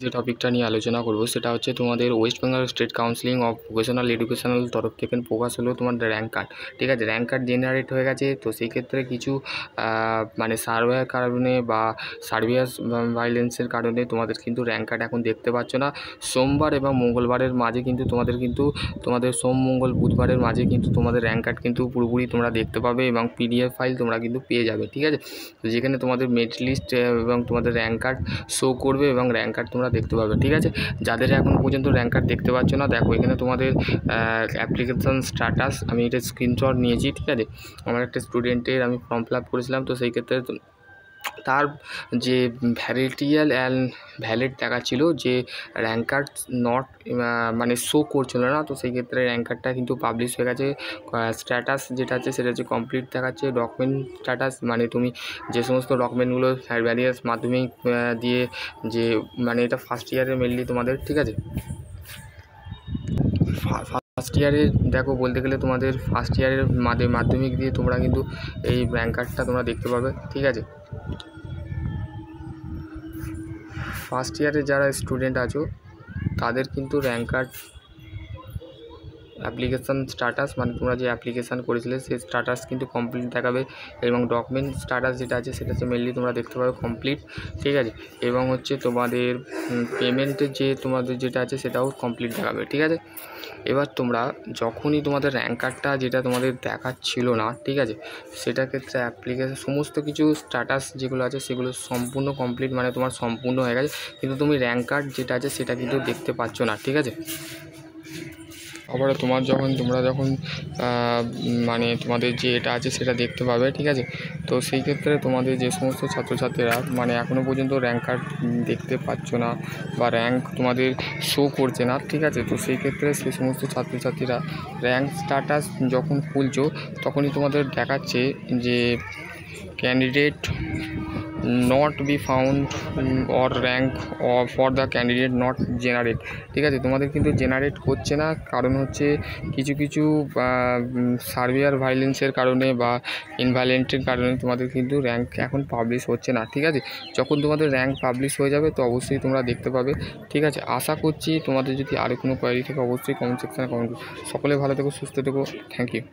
যে টপিকটা নিয়ে আলোচনা করব সেটা হচ্ছে তোমাদের West Bengal state counselling of vocational educational তরফ থেকে প্রকাশ হলো তোমার র্যাঙ্ক কার্ড। ঠিক আছে, র্যাঙ্ক কার্ড জেনারেট হয়ে গেছে। তো সেই ক্ষেত্রে কিছু মানে সার্ভের কারণে বা সার্ভিয়ার ভাইলেন্সের কারণে তোমাদের কিন্তু র্যাঙ্ক কার্ড এখন দেখতে পাচ্ছ না। সোমবার এবং মঙ্গলবারের মাঝে কিন্তু তোমাদের সোম মঙ্গল বুধবারের মাঝে কিন্তু তোমাদের র্যাঙ্ক কার্ড কিন্তু পুরোপুরি তোমরা দেখতে পাবে এবং পিডিএফ ফাইল তোমরা কিন্তু পেয়ে যাবে। ঠিক আছে, তো যেখানে তোমাদের মেরিট লিস্ট এবং তোমাদের র্যাঙ্ক কার্ড শো করবে এবং র্যাঙ্ক কার্ড তোমরা দেখতে পাবে। ঠিক আছে, যাদের এখনও পর্যন্ত র্যাঙ্ক কার্ড দেখতে পাচ্ছ না, দেখো এখানে তোমাদের অ্যাপ্লিকেশান স্ট্যাটাস আমি এটা স্ক্রিনশট নিয়েছি। ঠিক আছে, আমার একটা স্টুডেন্টের আমি ফর্ম ফিল আপ করেছিলাম, তো সেই ক্ষেত্রে তার যে ভ্যালিড দেখাচ্ছিল যে র্যাঙ্ক কার্ড নট মানে শো করছিল না। তো সেই ক্ষেত্রে র্যাঙ্ক কার্ডটা কিন্তু পাবলিশ হয়ে গেছে। স্ট্যাটাস যেটা আছে সেটা হচ্ছে কমপ্লিট দেখাচ্ছে। ডকুমেন্ট স্ট্যাটাস মানে তুমি যে সমস্ত ডকুমেন্টগুলো ভ্যারিয়াস মাধ্যমিক দিয়ে যে মানে এটা ফার্স্ট ইয়ারে মেনলি তোমাদের। ঠিক আছে, ফার্স্ট ইয়ারে দেখো বলতে গেলে তোমাদের ফার্স্ট ইয়ারের মাধ্যমিক দিয়ে তোমরা কিন্তু এই র্যাঙ্ক কার্ডটা তোমরা দেখতে পাবে। ঠিক আছে, ফার্স্ট ইয়ারে যারা স্টুডেন্ট আছো তাদের কিন্তু র্যাঙ্ক কার্ড অ্যাপ্লিকেশান স্ট্যাটাস মানে তোমরা যে অ্যাপ্লিকেশান করেছিলে সেই স্ট্যাটাস কিন্তু কমপ্লিট দেখাবে এবং ডকুমেন্ট স্ট্যাটাস যেটা আছে সেটা হচ্ছে মেনলি তোমরা দেখতে পাবে কমপ্লিট। ঠিক আছে, এবং হচ্ছে তোমাদের পেমেন্টের যে তোমাদের যেটা আছে সেটাও কমপ্লিট দেখাবে। ঠিক আছে, এবার তোমরা যখনই তোমাদের র্যাঙ্ক কার্ডটা যেটা তোমাদের দেখাচ্ছিল না, ঠিক আছে, সেটার ক্ষেত্রে অ্যাপ্লিকেশান সমস্ত কিছু স্ট্যাটাস যেগুলো আছে সেগুলো সম্পূর্ণ কমপ্লিট মানে তোমার সম্পূর্ণ হয়ে গেছে, কিন্তু তুমি র্যাঙ্ক কার্ড যেটা আছে সেটা কিন্তু দেখতে পাচ্ছ না। ঠিক আছে, আবার তোমরা যখন মানে তোমাদের যে এটা আছে সেটা দেখতে পাবে। ঠিক আছে, তো সেই ক্ষেত্রে তোমাদের যে সমস্ত ছাত্রছাত্রীরা মানে এখনও পর্যন্ত র্যাঙ্ক কার্ড দেখতে পাচ্ছ না বা র্যাঙ্ক তোমাদের শো করছে না, ঠিক আছে, তো সেই ক্ষেত্রে সেই সমস্ত ছাত্রছাত্রীরা র্যাঙ্ক স্ট্যাটাস যখন খুলছো তখনই তোমাদের দেখাচ্ছে যে candidate not be found or rank for the candidate not generate. ঠিক আছে, তোমাদের কিন্তু জেনারেট হচ্ছে না, কারণ হচ্ছে কিছু সার্ভিয়ার ভাইলেন্সের কারণে বা ইনভ্যালিডের কারণে তোমাদের কিন্তু র্যাঙ্ক এখন পাবলিশ হচ্ছে না। ঠিক আছে, যখন তোমাদের র্যাঙ্ক পাবলিশ হয়ে যাবে তো অবশ্যই তোমরা দেখতে পাবে। ঠিক আছে, আশা করছি তোমাদের যদি আরও কোনো কোয়ারি থাকে অবশ্যই কমেন্ট সেকশানে কমেন্ট করো। সকলে ভালো থেকো, সুস্থ থেকো, থ্যাংক ইউ।